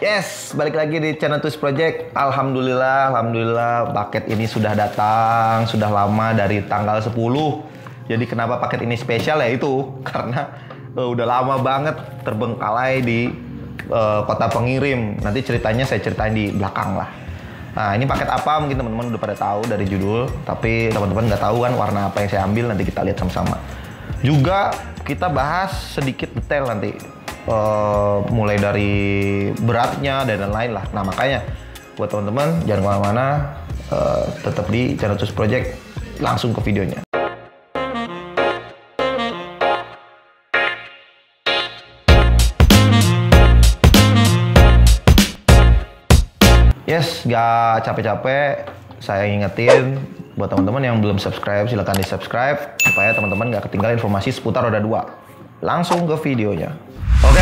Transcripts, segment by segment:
Yes, balik lagi di channel Tools Project. Alhamdulillah, paket ini sudah datang, sudah lama dari tanggal 10. Jadi kenapa paket ini spesial ya itu karena udah lama banget terbengkalai di kota pengirim. Nanti ceritanya saya ceritain di belakang lah. Nah, ini paket apa mungkin teman-teman udah pada tahu dari judul, tapi teman-teman nggak tahu kan warna apa yang saya ambil, nanti kita lihat sama-sama. Juga kita bahas sedikit detail nanti. Mulai dari beratnya dan lain-lain lah. Nah makanya buat teman-teman jangan kemana-mana, tetap di channel Tools Project, langsung ke videonya. Yes, gak capek-capek saya ingetin buat teman-teman yang belum subscribe, silahkan di subscribe supaya teman-teman gak ketinggalan informasi seputar roda 2. Langsung ke videonya. Oke,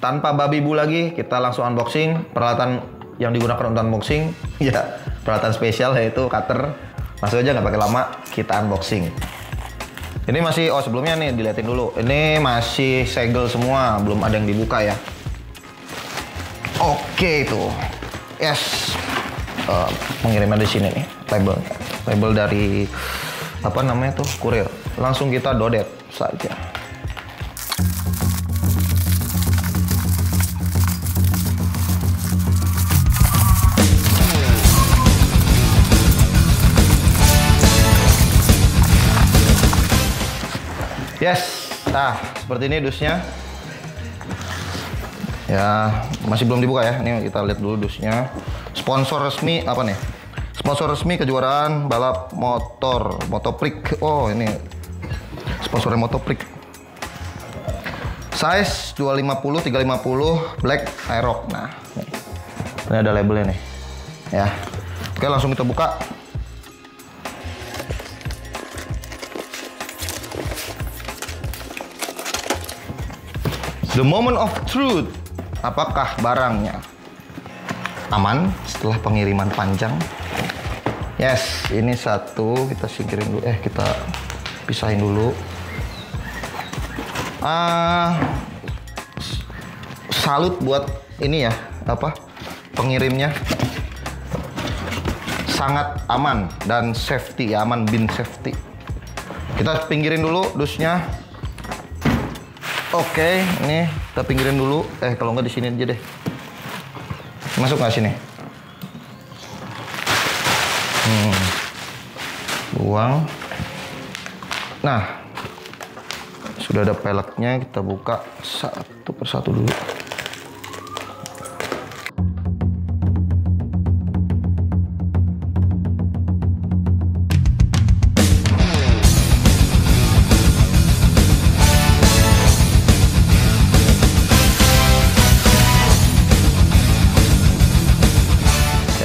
tanpa babi bu lagi, kita langsung unboxing peralatan yang digunakan untuk unboxing. Ya, peralatan spesial yaitu cutter. Langsung aja nggak pakai lama, kita unboxing. Ini masih, sebelumnya nih dilihatin dulu. Ini masih segel semua, belum ada yang dibuka ya. Oke itu, yes. Pengiriman di sini nih, label dari apa namanya tuh, kurir. Langsung kita dodet saja. Yes, nah seperti ini dusnya. Ya, masih belum dibuka ya. Ini kita lihat dulu dusnya. Sponsor resmi apa nih? Sponsor resmi kejuaraan balap motor, Motoprix. Oh, ini sponsornya Motoprix. Size 250 350 black Aerox. Nah, ini ada labelnya nih. Ya. Oke, langsung kita buka. The moment of truth. Apakah barangnya aman setelah pengiriman panjang? Yes, ini satu kita singkirin dulu. Kita pisahin dulu. Salut buat ini ya, pengirimnya. Sangat aman dan safety, aman bin safety. Kita pinggirin dulu dusnya. Oke, ini kita pinggirin dulu. Kalau nggak di sini aja deh. Masuk nggak sini? Buang. Nah, sudah ada peleknya. Kita buka satu persatu dulu.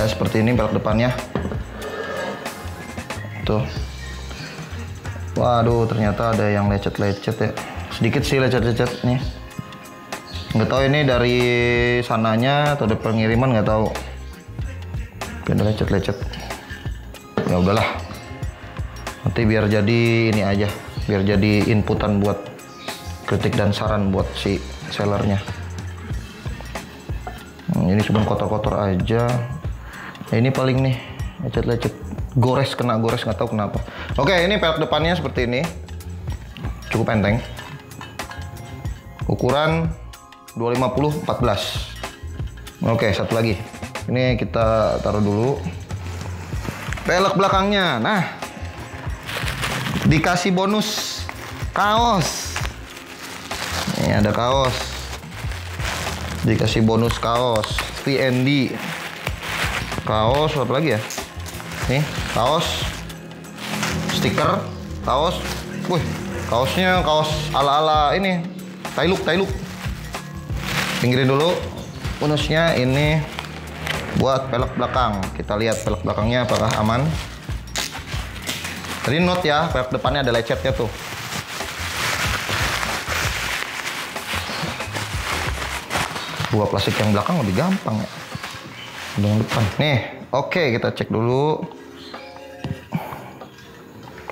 Seperti ini pelek depannya tuh. Waduh, ternyata ada yang lecet-lecet ya, sedikit sih lecet-lecet nih. Nggak tahu ini dari sananya atau dari pengiriman, nggak tahu. Ada lecet-lecet, ya udahlah, nanti biar jadi ini aja, biar jadi inputan buat kritik dan saran buat si sellernya. Ini cuma kotor-kotor aja. Ini paling nih lecet-lecet, kena gores nggak tahu kenapa. Oke, ini pelek depannya seperti ini, cukup enteng. Ukuran 250 14. Oke, satu lagi. Ini kita taruh dulu. Pelek belakangnya, nah dikasih bonus kaos. Ini ada kaos. Dikasih bonus kaos VND. Kaos apa lagi ya? Nih, kaos, stiker, kaos. Wih, kaosnya kaos ala-ala ini, Tailuk. Pinggirin dulu. Bonusnya ini buat pelek belakang. Kita lihat pelek belakangnya apakah aman. Tadi note ya, pelek depannya ada lecetnya tuh. Buah plastik yang belakang lebih gampang ya. Yang depan nih. Oke, kita cek dulu.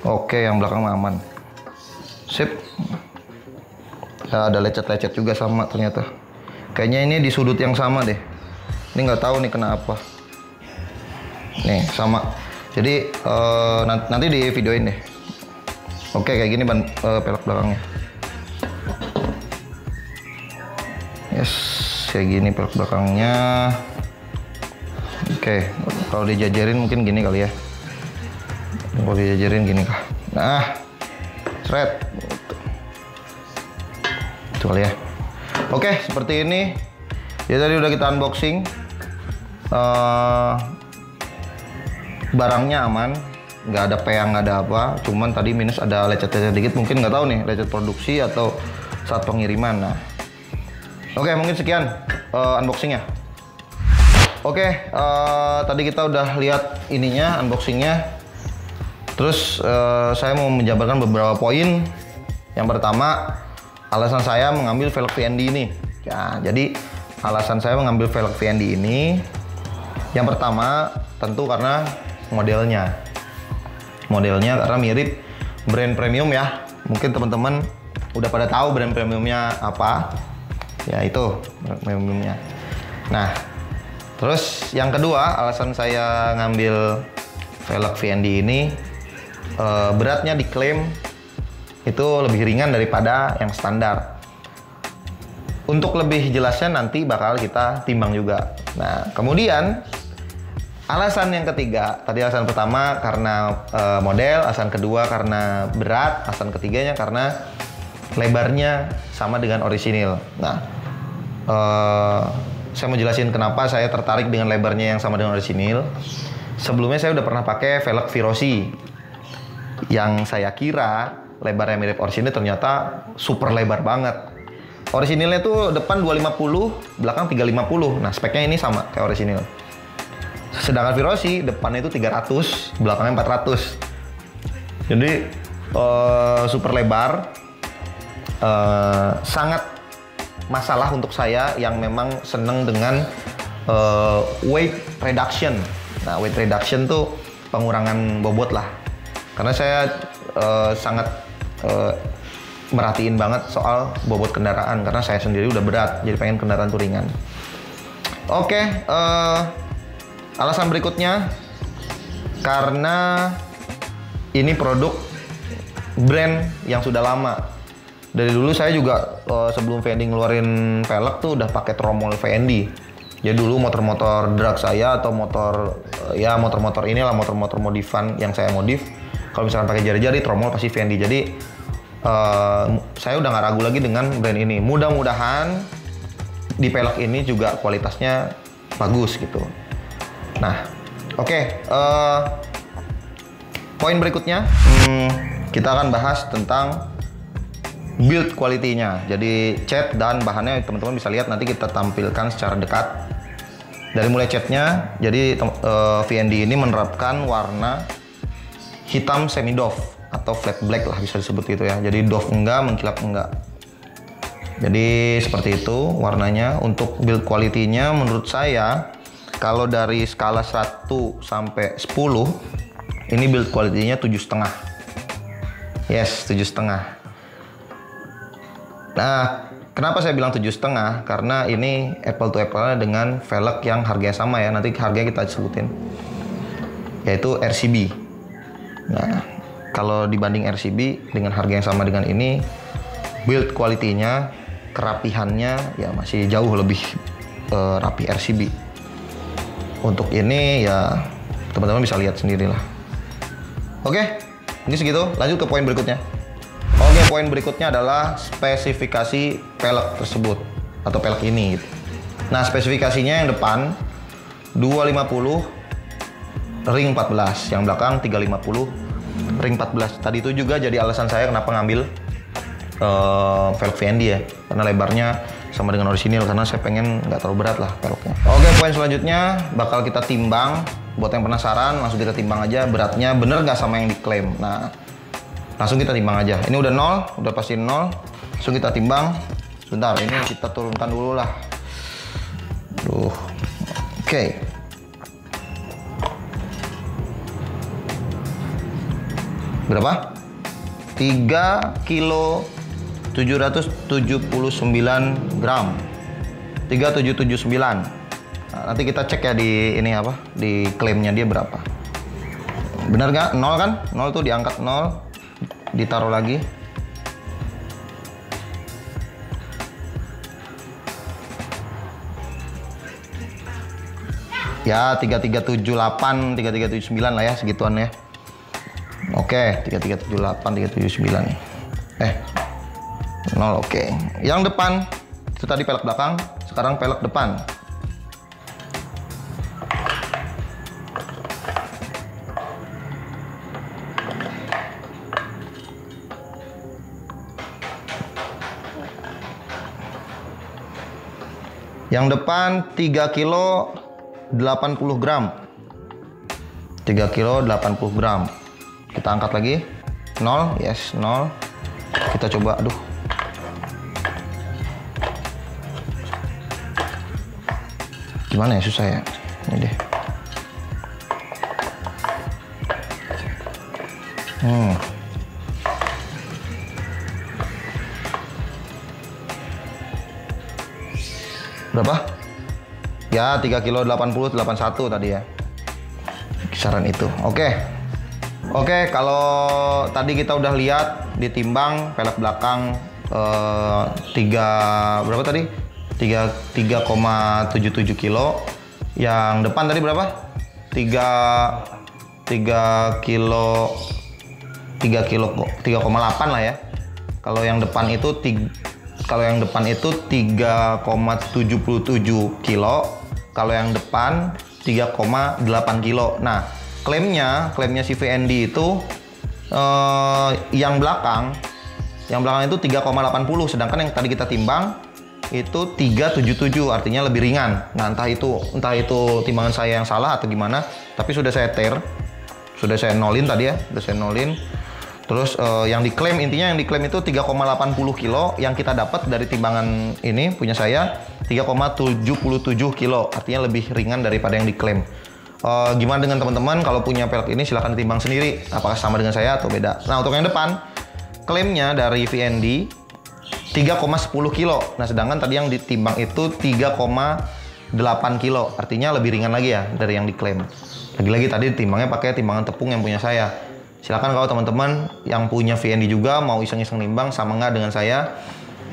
Oke, yang belakang aman. Sip. Ya, ada lecet-lecet juga sama ternyata. Kayaknya ini di sudut yang sama deh. Ini nggak tahu nih kenapa. Nih sama. Jadi nanti di videoin deh. Oke, kayak gini pelek belakangnya. Yes, kayak gini pelek belakangnya. Oke, kalau dijajarin mungkin gini kali ya. Kalau dijajarin gini kah? Nah, seret. Itu kali ya. Oke, seperti ini. Ya tadi udah kita unboxing. Barangnya aman, nggak ada peyang, nggak ada apa. Cuman tadi minus ada lecet-lecet dikit. Mungkin nggak tahu nih, lecet produksi atau saat pengiriman. Nah, oke, mungkin sekian unboxingnya. Oke, tadi kita udah lihat ininya, unboxingnya. Terus saya mau menjabarkan beberapa poin. Yang pertama, alasan saya mengambil velg VND ini. Ya, jadi alasan saya mengambil velg VND ini, yang pertama tentu karena modelnya karena mirip brand premium ya. Mungkin teman-teman udah pada tahu brand premiumnya apa. Ya itu brand premiumnya. Nah, terus yang kedua alasan saya ngambil velg VND ini, beratnya diklaim itu lebih ringan daripada yang standar. Untuk lebih jelasnya nanti bakal kita timbang juga. Nah, kemudian alasan yang ketiga, tadi alasan pertama karena model, alasan kedua karena berat, alasan ketiganya karena lebarnya sama dengan orisinil. Nah, saya mau jelasin kenapa saya tertarik dengan lebarnya yang sama dengan orisinil. Sebelumnya saya udah pernah pakai velg Virosi yang saya kira lebarnya mirip orisinil, ternyata super lebar banget. Orisinilnya tuh depan 250, belakang 350. Nah, speknya ini sama kayak orisinil. Sedangkan Virosi depannya itu 300, belakangnya 400. Jadi super lebar, sangat masalah untuk saya yang memang seneng dengan weight reduction. Nah, weight reduction tuh pengurangan bobot lah. Karena saya sangat merhatiin banget soal bobot kendaraan, karena saya sendiri udah berat, jadi pengen kendaraan tuh ringan. Oke, alasan berikutnya karena ini produk brand yang sudah lama. Dari dulu saya juga sebelum VND ngeluarin velg tuh udah pakai tromol VND. Jadi dulu motor-motor drag saya atau motor ya motor-motor inilah, motor-motor modifan yang saya modif. Kalau misalkan pakai jari-jari tromol pasti VND. Jadi saya udah nggak ragu lagi dengan brand ini. Mudah-mudahan di pelek ini juga kualitasnya bagus gitu. Nah, oke. Poin berikutnya, kita akan bahas tentang build quality-nya. Jadi cat dan bahannya teman-teman bisa lihat, nanti kita tampilkan secara dekat. Dari mulai catnya, jadi VND ini menerapkan warna hitam semi doff atau flat black lah bisa disebut gitu ya. Jadi doff enggak, mengkilap enggak. Jadi seperti itu warnanya. Untuk build quality-nya menurut saya kalau dari skala 1 sampai 10 ini build quality-nya 7,5. Yes, 7,5. Nah, kenapa saya bilang 7,5? Karena ini apple to apple dengan velg yang harganya sama ya. Nanti harganya kita sebutin, yaitu RCB. Nah, kalau dibanding RCB dengan harga yang sama dengan ini, build quality-nya, kerapihannya ya masih jauh lebih rapi RCB. Untuk ini ya teman-teman bisa lihat sendirilah. Oke, ini segitu. Lanjut ke poin berikutnya. Oke, poin berikutnya adalah spesifikasi pelek tersebut atau pelek ini gitu. Nah, spesifikasinya yang depan 250 ring 14, yang belakang 350 ring 14. Tadi itu juga jadi alasan saya kenapa ngambil velg VND ya, karena lebarnya sama dengan orisinil, karena saya pengen nggak terlalu berat lah velgnya. Oke, poin selanjutnya bakal kita timbang. Buat yang penasaran, langsung kita timbang aja beratnya bener nggak sama yang diklaim. Nah, langsung kita timbang aja. Ini udah 0, udah pasti 0. Langsung kita timbang. Bentar, ini kita turunkan dulu lah. Oke. Berapa? 3 kilo 779 gram. 3779. Nah, nanti kita cek ya di ini apa, di klaimnya dia berapa. Bener nggak? 0 kan? 0 tuh diangkat 0, ditaruh lagi. Ya 3378, 3379 lah ya, segituan ya. Oke, 3378, 379. 0, oke. Yang depan, itu tadi pelek belakang, sekarang pelek depan. Yang depan 3 kilo 80 gram. 3 kilo 80 gram. Kita angkat lagi. 0, yes, 0. Kita coba, aduh. Gimana ya, susah ya. Ini deh. Berapa? Ya 3 kilo 80, 81 tadi ya. Kisaran itu. Oke, kalau tadi kita udah lihat ditimbang pelek belakang 3 berapa tadi? 3,77 kilo. Yang depan tadi berapa? 3 kilo 3,8 lah ya. Kalau yang depan itu 3,77 kilo. Kalau yang depan 3,8 kilo. Nah, klaimnya si VND itu yang belakang itu 3,80, sedangkan yang tadi kita timbang itu 3,77, artinya lebih ringan. Nah, entah itu timbangan saya yang salah atau gimana, tapi sudah saya nolin tadi ya, sudah saya nolin. Terus yang diklaim itu 3,80 kilo, yang kita dapat dari timbangan ini punya saya 3,77 kilo, artinya lebih ringan daripada yang diklaim. Gimana dengan teman-teman kalau punya pelek ini, silahkan ditimbang sendiri apakah sama dengan saya atau beda. Nah, untuk yang depan klaimnya dari VND 3,10 kilo. Nah, sedangkan tadi yang ditimbang itu 3,8 kilo, artinya lebih ringan lagi ya dari yang diklaim. Lagi-lagi tadi timbangnya pakai timbangan tepung yang punya saya. Silakan kalau teman-teman yang punya VND juga mau iseng-iseng nimbang sama nggak dengan saya,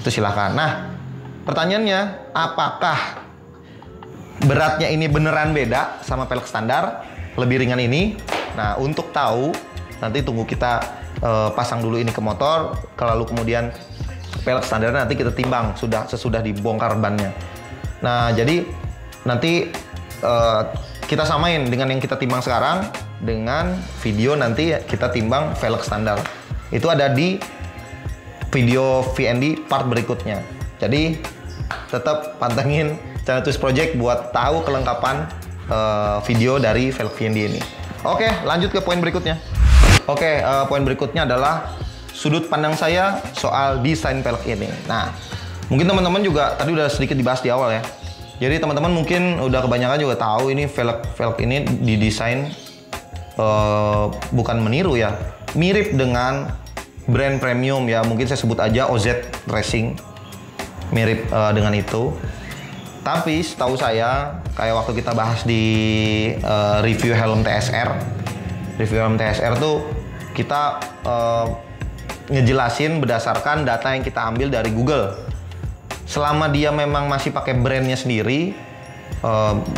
itu silakan. Nah, pertanyaannya, apakah beratnya ini beneran beda sama pelek standar, lebih ringan ini? Nah, untuk tahu, nanti tunggu kita pasang dulu ini ke motor, lalu kemudian pelek standar nanti kita timbang sesudah dibongkar bannya. Nah, jadi nanti kita samain dengan yang kita timbang sekarang dengan video nanti kita timbang velg standar. Itu ada di video VND part berikutnya. Jadi tetap pantengin channel Twist Project buat tahu kelengkapan video dari velg VND ini. Oke, lanjut ke poin berikutnya. Oke, poin berikutnya adalah sudut pandang saya soal desain velg ini. Nah, mungkin teman-teman juga tadi udah sedikit dibahas di awal ya. Jadi teman-teman mungkin udah kebanyakan juga tahu ini velg ini didesain bukan meniru ya, mirip dengan brand premium ya, mungkin saya sebut aja OZ Racing, mirip dengan itu. Tapi setahu saya, kayak waktu kita bahas di review helm TSR tuh kita ngejelasin berdasarkan data yang kita ambil dari Google. Selama dia memang masih pakai brandnya sendiri,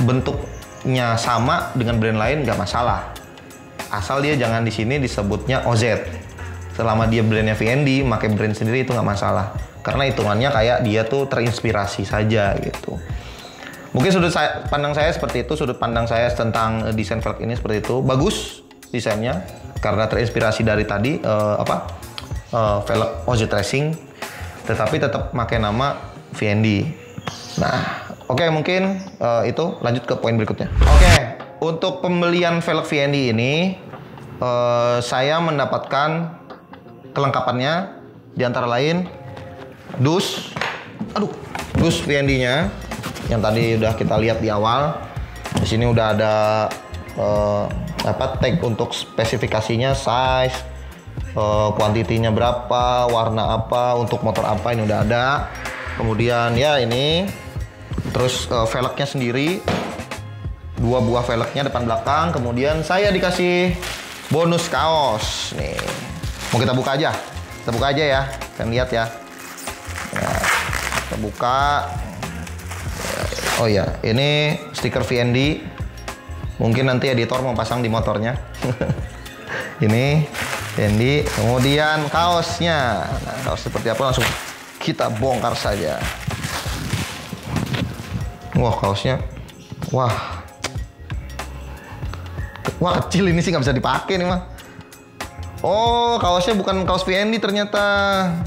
bentuknya sama dengan brand lain nggak masalah. Asal dia jangan di sini disebutnya OZ. Selama dia brandnya VND, pakai brand sendiri itu nggak masalah. Karena hitungannya kayak dia tuh terinspirasi saja gitu. Mungkin sudut pandang saya seperti itu, sudut pandang saya tentang desain velg ini seperti itu. Bagus desainnya karena terinspirasi dari tadi velg OZ Racing, tetapi tetap pakai nama VND. Nah, oke, mungkin itu lanjut ke poin berikutnya. Oke, untuk pembelian velg VND ini saya mendapatkan kelengkapannya di antara lain dus VND-nya yang tadi udah kita lihat di awal. Di sini udah ada tag untuk spesifikasinya, size, kuantitinya berapa, warna apa, untuk motor apa, ini udah ada. Kemudian ya ini, terus velgnya sendiri 2 buah velgnya depan belakang. Kemudian saya dikasih bonus kaos nih. Mau kita buka aja. Kita buka aja ya. Kalian lihat ya. Nah, kita buka. Oh ya, ini stiker VND. Mungkin nanti editor mau pasang di motornya. Ini VND. Kemudian kaosnya. Nah, kaos seperti apa langsung kita bongkar saja. Wah, kaosnya. Wah, kecil ini sih nggak bisa dipakai nih mah. Oh, kaosnya bukan kaos VND ternyata.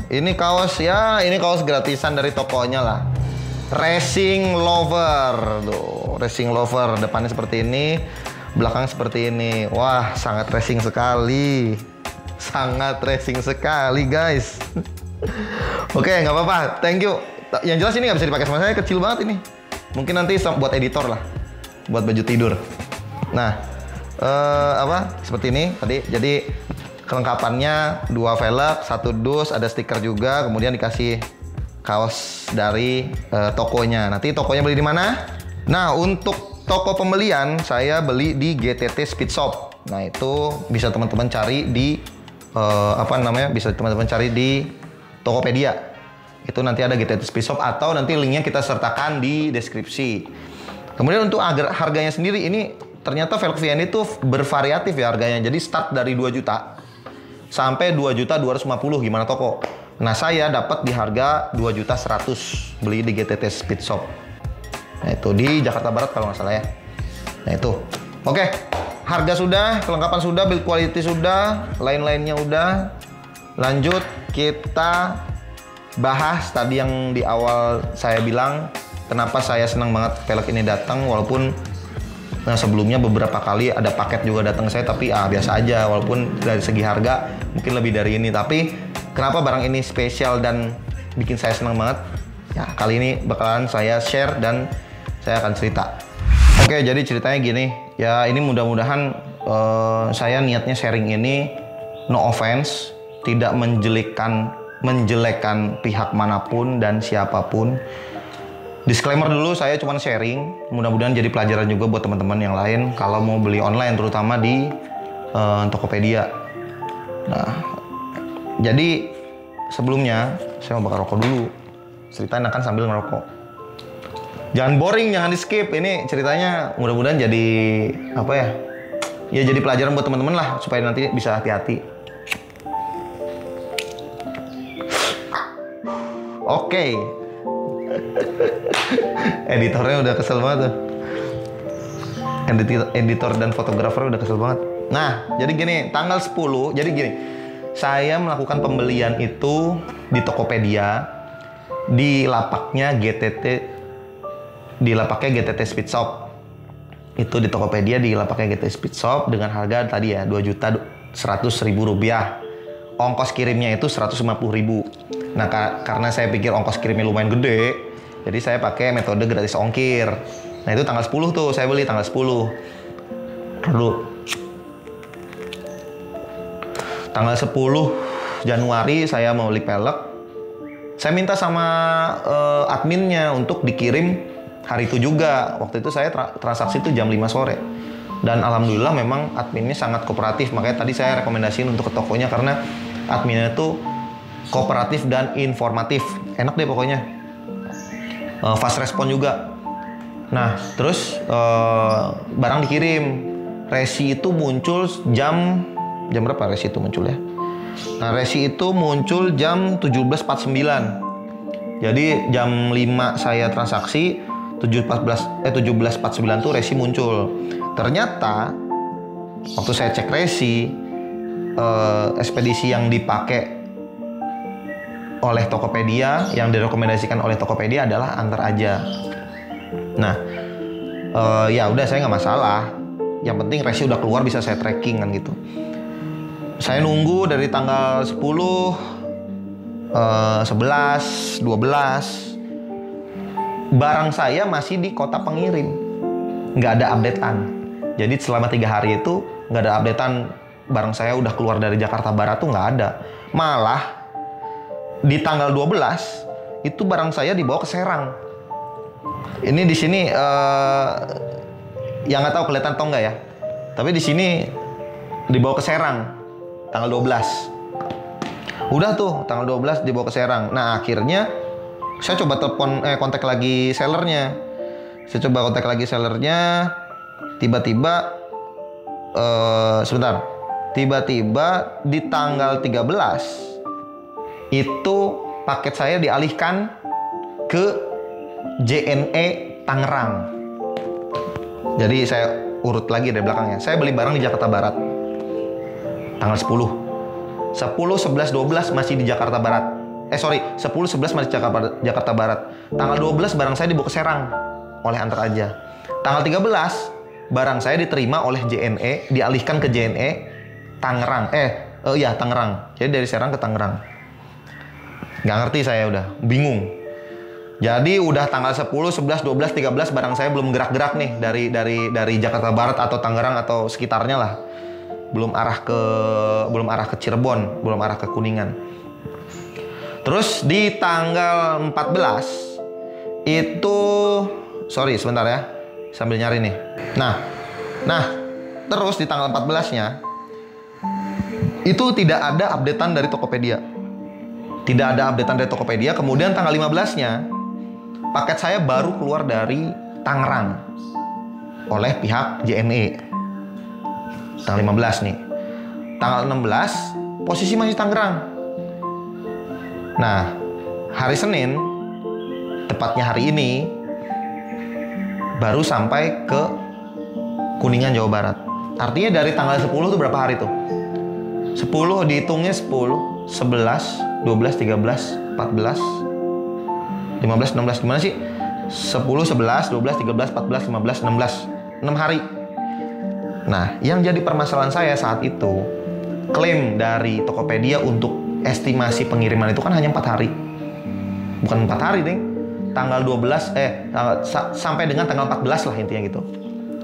Ini kaos ya, ini kaos gratisan dari tokonya lah. Racing Lover, tuh, Racing Lover. Depannya seperti ini, belakang seperti ini. Wah, sangat racing sekali. Sangat racing sekali, guys. Oke, nggak apa-apa. Thank you. Yang jelas ini nggak bisa dipakai sama saya, kecil banget ini. Mungkin nanti buat editor lah, buat baju tidur. Nah, seperti ini tadi. Jadi kelengkapannya 2 velg, 1 dus, ada stiker juga, kemudian dikasih kaos dari tokonya. Nanti tokonya beli di mana? Nah, untuk toko pembelian saya beli di GTT Speed Shop. Nah, itu bisa teman-teman cari di bisa teman-teman cari di Tokopedia. Itu nanti ada GTT Speed Shop atau nanti linknya kita sertakan di deskripsi. Kemudian untuk harganya sendiri ini ternyata velg VND itu bervariatif ya harganya. Jadi start dari 2 juta sampai 2.250.000 gimana toko. Nah, saya dapat di harga 2.100.000 beli di GTT Speed Shop. Nah, itu di Jakarta Barat kalau nggak salah ya. Nah, itu. Oke, harga sudah, kelengkapan sudah, build quality sudah, lain-lainnya udah. Lanjut kita bahas tadi yang di awal saya bilang kenapa saya senang banget velg ini datang, walaupun sebelumnya beberapa kali ada paket juga datang ke saya, tapi biasa aja, walaupun dari segi harga mungkin lebih dari ini. Tapi kenapa barang ini spesial dan bikin saya senang banget? Ya, kali ini bakalan saya share dan saya akan cerita. Oke, jadi ceritanya gini. Ya, ini mudah-mudahan saya niatnya sharing ini no offense, tidak menjelekkan pihak manapun dan siapapun. Disclaimer dulu, saya cuma sharing. Mudah-mudahan jadi pelajaran juga buat teman-teman yang lain kalau mau beli online, terutama di Tokopedia. Nah, jadi sebelumnya saya mau bakar rokok dulu. Ceritain akan sambil ngerokok. Jangan boring, jangan di skip. Ini ceritanya mudah-mudahan jadi apa ya? Ya jadi pelajaran buat teman-teman lah supaya nanti bisa hati-hati. Oke. Editornya udah kesel banget tuh. Editor dan fotografer udah kesel banget. Nah, jadi gini, tanggal 10, jadi gini. Saya melakukan pembelian itu di Tokopedia di lapaknya GTT Speed Shop. Itu di Tokopedia di lapaknya GTT Speed Shop dengan harga tadi ya 2.100.000 rupiah. Ongkos kirimnya itu 150.000. Nah, karena saya pikir ongkos kirimnya lumayan gede, jadi saya pakai metode gratis ongkir. Nah, itu tanggal 10 tuh saya beli tanggal 10. Lalu tanggal 10 Januari saya mau beli pelek. Saya minta sama adminnya untuk dikirim hari itu juga. Waktu itu saya transaksi itu jam 5 sore. Dan alhamdulillah memang adminnya sangat kooperatif. Makanya tadi saya rekomendasiin untuk ke tokonya karena adminnya itu kooperatif dan informatif. Enak deh pokoknya. Fast respon juga. Nah, terus barang dikirim. Resi itu muncul jam berapa resi itu muncul ya? Nah, resi itu muncul jam 17.49. Jadi jam 5 saya transaksi, 17.49 tuh resi muncul. Ternyata waktu saya cek resi, ekspedisi yang dipakai oleh Tokopedia, yang direkomendasikan oleh Tokopedia adalah Antar Aja. Nah, ya udah saya nggak masalah. Yang penting resi udah keluar bisa saya tracking kan gitu. Saya nunggu dari tanggal 10, 11, 12. Barang saya masih di kota pengirim. Nggak ada updatean. Jadi selama 3 hari itu nggak ada updatean. Barang saya udah keluar dari Jakarta Barat tuh nggak ada. Malah di tanggal 12 itu barang saya dibawa ke Serang. Ini di sini yang nggak tahu kelihatan atau enggak ya. Tapi di sini dibawa ke Serang tanggal 12. Udah tuh tanggal 12 dibawa ke Serang. Nah akhirnya saya coba kontak lagi sellernya. Tiba-tiba sebentar. Tiba-tiba di tanggal 13 itu paket saya dialihkan ke JNE Tangerang. Jadi saya urut lagi dari belakangnya. Saya beli barang di Jakarta Barat tanggal 10, 11, 12 masih di Jakarta Barat. 10, 11 masih Jakarta Barat. Tanggal 12 barang saya dibawa ke Serang oleh Antar Aja. Tanggal 13 barang saya diterima oleh JNE, dialihkan ke JNE Tangerang. Tangerang. Jadi dari Serang ke Tangerang. Nggak ngerti saya, udah bingung. Jadi udah tanggal 10, 11, 12, 13 barang saya belum gerak-gerak nih dari Jakarta Barat atau Tangerang atau sekitarnya lah. Belum arah ke Cirebon, belum arah ke Kuningan. Terus di tanggal 14 itu sebentar ya. Sambil nyari nih. Nah, terus di tanggal 14-nya itu tidak ada updatean dari Tokopedia. Kemudian tanggal 15-nya paket saya baru keluar dari Tangerang oleh pihak JNE. Tanggal 15 nih. Tanggal 16 posisi masih Tangerang. Nah, hari Senin, tepatnya hari ini, baru sampai ke Kuningan, Jawa Barat. Artinya dari tanggal 10 itu berapa hari tuh? 10 dihitungnya 10, 11, 12, 13, 14, 15, 16, gimana sih? 10, 11, 12, 13, 14, 15, 16, 6 hari. Nah, yang jadi permasalahan saya saat itu, klaim dari Tokopedia untuk estimasi pengiriman itu kan hanya 4 hari. Bukan 4 hari, Ding. Tanggal 12, sampai dengan tanggal 14 lah intinya gitu.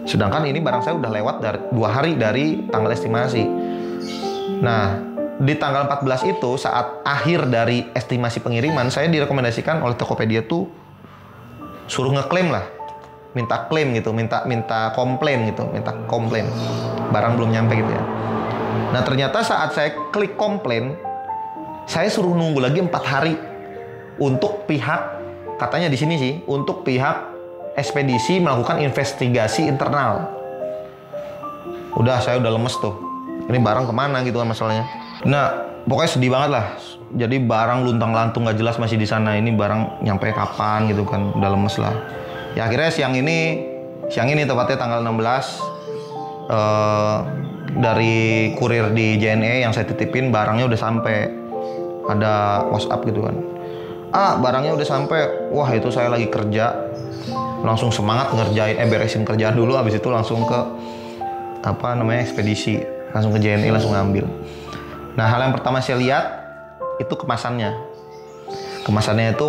Sedangkan ini barang saya udah lewat dari 2 hari dari tanggal estimasi. Nah, di tanggal 14 itu saat akhir dari estimasi pengiriman, saya direkomendasikan oleh Tokopedia tuh suruh ngeklaim lah. Minta klaim gitu, minta komplain gitu, barang belum nyampe gitu ya. Nah ternyata saat saya klik komplain, saya suruh nunggu lagi 4 hari untuk pihak, katanya di sini sih, untuk pihak ekspedisi melakukan investigasi internal. Saya udah lemes tuh, ini barang kemana gitu kan masalahnya. Nah pokoknya sedih banget lah. Jadi barang luntang-lantung gak jelas masih di sana. Ini barang nyampe kapan gitu kan, udah lemes lah. Ya akhirnya siang ini tepatnya tanggal 16 dari kurir di JNE yang saya titipin barangnya udah sampai. Ada WhatsApp gitu kan. Barangnya udah sampai. Wah, itu saya lagi kerja. Langsung semangat ngerjain, beresin kerjaan dulu, habis itu langsung ke ekspedisi, langsung ke JNE langsung ngambil. Nah, hal yang pertama saya lihat itu kemasannya. Kemasannya itu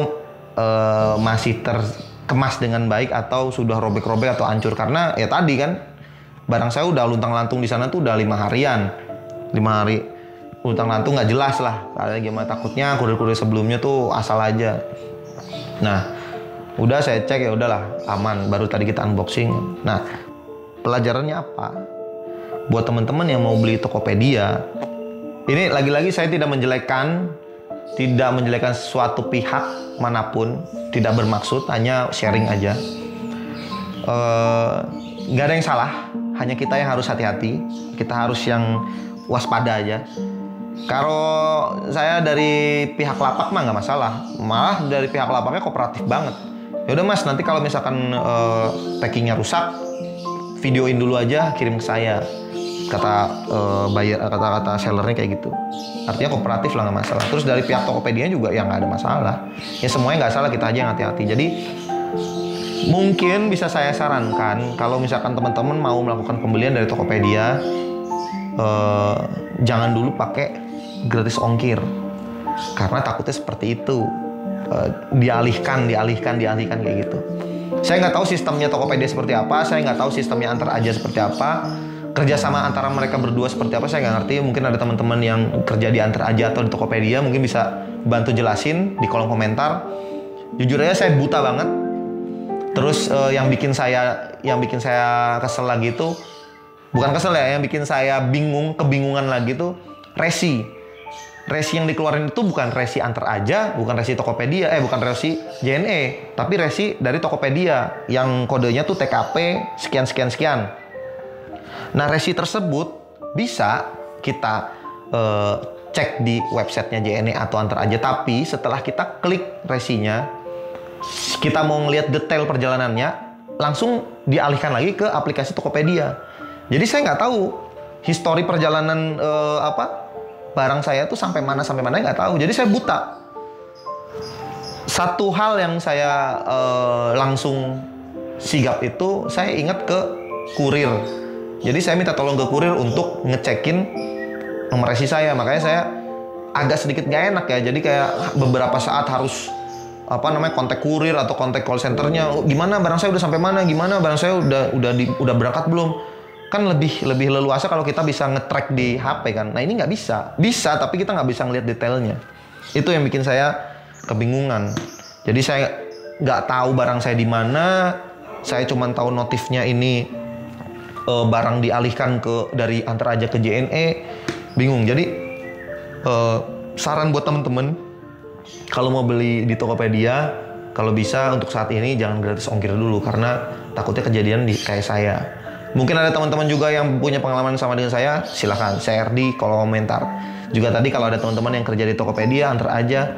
masih terkemas dengan baik atau sudah robek-robek atau hancur, karena ya tadi kan barang saya udah luntang-lantung di sana tuh udah 5 harian. 5 hari luntang-lantung nggak jelas lah. Karena gimana, takutnya kurir-kurir sebelumnya tuh asal aja. Nah, udah saya cek, ya udahlah aman, baru tadi kita unboxing. Nah, pelajarannya apa? Buat teman-teman yang mau beli Tokopedia, ini lagi-lagi saya tidak menjelekkan suatu pihak manapun, tidak bermaksud, hanya sharing aja. Nggak ada yang salah, hanya kita yang harus hati-hati, kita harus yang waspada aja. Kalau saya dari pihak lapak mah nggak masalah, malah dari pihak lapaknya kooperatif banget. Ya udah mas, nanti kalau misalkan packingnya rusak, videoin dulu aja, kirim ke saya. Kata sellernya kayak gitu. Artinya kooperatif lah, nggak masalah. Terus dari pihak Tokopedia juga ya nggak ada masalah. Ya semuanya nggak salah, kita aja yang hati-hati. Jadi mungkin bisa saya sarankan kalau misalkan teman-teman mau melakukan pembelian dari Tokopedia, jangan dulu pakai gratis ongkir, karena takutnya seperti itu. Dialihkan kayak gitu. Saya nggak tahu sistemnya Tokopedia seperti apa, saya nggak tahu sistemnya Antar Aja seperti apa, kerjasama antara mereka berdua seperti apa, saya nggak ngerti. Mungkin ada teman-teman yang kerja di Antar Aja atau di Tokopedia, mungkin bisa bantu jelasin di kolom komentar. Jujur aja saya buta banget Terus yang bikin saya kesel lagi itu, bukan kesel ya, yang bikin saya kebingungan lagi tuh resi. Resi yang dikeluarin itu bukan resi Antar Aja, bukan resi Tokopedia, bukan resi JNE, tapi resi dari Tokopedia yang kodenya tuh TKP sekian. Nah, resi tersebut bisa kita cek di websitenya JNE atau Antar Aja, tapi setelah kita klik resinya, kita mau ngelihat detail perjalanannya, langsung dialihkan lagi ke aplikasi Tokopedia. Jadi saya nggak tahu histori perjalanan barang saya tuh sampai mana nggak tahu. Jadi saya buta. Satu hal yang saya langsung sigap itu, saya ingat ke kurir. Jadi saya minta tolong ke kurir untuk ngecekin nomor resi saya. Makanya saya agak sedikit nggak enak ya. Jadi kayak beberapa saat harus kontak kurir atau kontak call centernya. Gimana barang saya udah sampai mana? Gimana barang saya udah berangkat belum? Kan lebih leluasa kalau kita bisa nge-track di HP kan. Nah, ini nggak bisa. Bisa, tapi kita nggak bisa ngeliat detailnya. Itu yang bikin saya kebingungan. Jadi saya nggak tahu barang saya di mana. Saya cuma tahu notifnya ini barang dialihkan dari Antar Aja ke JNE. Bingung. Jadi saran buat temen-temen, kalau mau beli di Tokopedia, kalau bisa untuk saat ini jangan gratis ongkir dulu, karena takutnya kejadian kayak saya. Mungkin ada teman-teman juga yang punya pengalaman sama dengan saya, silahkan share di kolom komentar. Juga tadi kalau ada teman-teman yang kerja di Tokopedia, Antar Aja,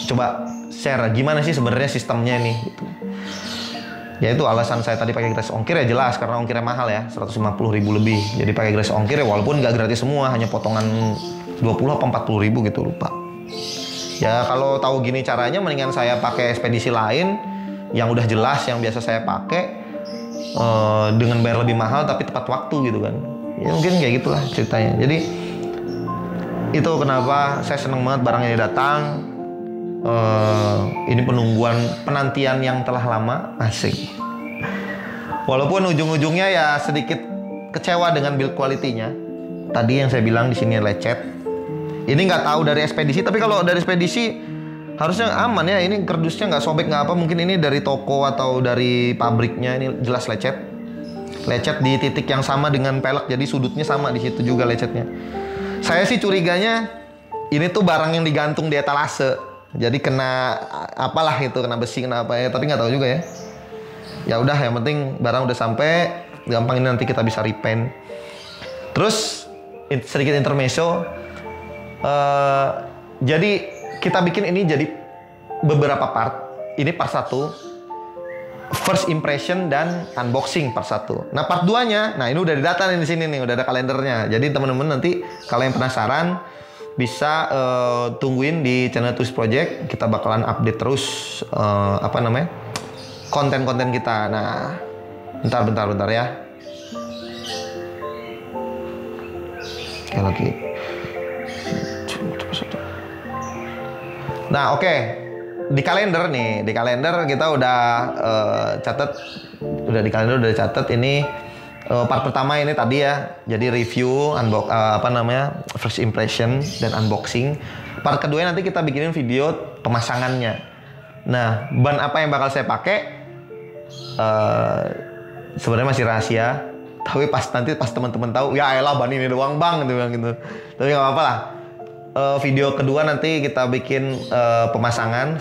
coba share gimana sih sebenarnya sistemnya nih. Gitu. Ya itu alasan saya tadi pakai gratis ongkir ya jelas, karena ongkirnya mahal ya, 150.000 lebih. Jadi pakai gratis ongkir ya, walaupun nggak gratis semua, hanya potongan 20 atau 40.000 gitu, lupa. Ya kalau tahu gini caranya, mendingan saya pakai ekspedisi lain yang udah jelas, yang biasa saya pakai. Dengan bayar lebih mahal tapi tepat waktu gitu kan. Ya mungkin kayak gitulah ceritanya. Jadi itu kenapa saya seneng banget barangnya datang. Ini penantian yang telah lama, asik. Walaupun ujung-ujungnya ya sedikit kecewa dengan build quality-nya. Tadi yang saya bilang di sini lecet. Ini nggak tahu dari ekspedisi, tapi kalau dari ekspedisi harusnya aman ya, ini kardusnya nggak sobek nggak apa. Mungkin ini dari toko atau dari pabriknya, ini jelas lecet di titik yang sama dengan pelek, jadi sudutnya sama di situ juga lecetnya. Saya sih curiganya ini tuh barang yang digantung di etalase, jadi kena apalah itu, kena besi, kena apa ya, tapi nggak tahu juga ya. Ya udah, yang penting barang udah sampai, gampang ini nanti kita bisa repaint. Terus sedikit intermezzo, jadi kita bikin ini jadi beberapa part. Ini part 1, first impression dan unboxing part 1. Nah, part 2-nya, nah ini udah didata nih di sini nih, udah ada kalendernya. Jadi teman-teman nanti kalau yang penasaran bisa tungguin di channel Twist Project. Kita bakalan update terus konten-konten kita. Nah, bentar ya. Sekali lagi. Nah, oke. Di kalender kita udah catat ini part pertama ini tadi ya. Jadi review, first impression dan unboxing. Part kedua nanti kita bikinin video pemasangannya. Nah, ban apa yang bakal saya pakai sebenarnya masih rahasia. Tapi pas teman-teman tahu, ya elah ban ini doang bang gitu. Tapi nggak apa-apa lah. Video kedua nanti kita bikin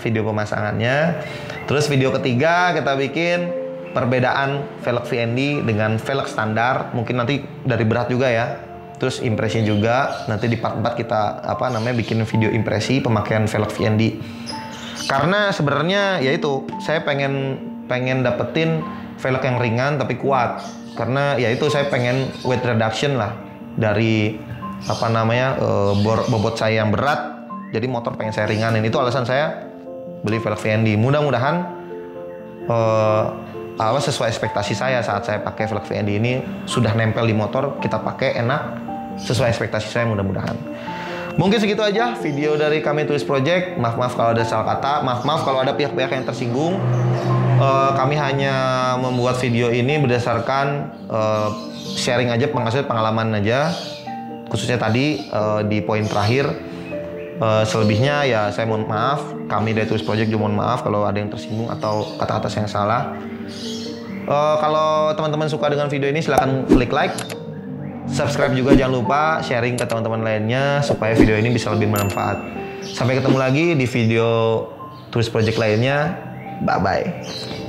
video pemasangannya. Terus video ketiga kita bikin perbedaan velg VND dengan velg standar. Mungkin nanti dari berat juga ya. Terus impresi juga. Nanti di part 4 kita bikin video impresi pemakaian velg VND. Karena sebenarnya ya itu, saya pengen dapetin velg yang ringan tapi kuat. Karena ya itu, saya pengen weight reduction lah dari bobot saya yang berat, jadi motor pengen saya ringanin. Itu alasan saya beli velg VND. Mudah-mudahan sesuai ekspektasi saya saat saya pakai velg VND ini, sudah nempel di motor, kita pakai enak sesuai ekspektasi saya, mudah-mudahan. Mungkin segitu aja video dari kami Twist Project. Maaf kalau ada salah kata, maaf kalau ada pihak-pihak yang tersinggung. Kami hanya membuat video ini berdasarkan sharing aja, pengalaman aja. Khususnya tadi di poin terakhir, Selebihnya ya saya mohon maaf, kami dari Tulis Project juga mohon maaf kalau ada yang tersinggung atau kata-kata yang salah. Kalau teman-teman suka dengan video ini silahkan klik like, subscribe juga, jangan lupa sharing ke teman-teman lainnya supaya video ini bisa lebih bermanfaat. Sampai ketemu lagi di video Tulis Project lainnya. Bye bye.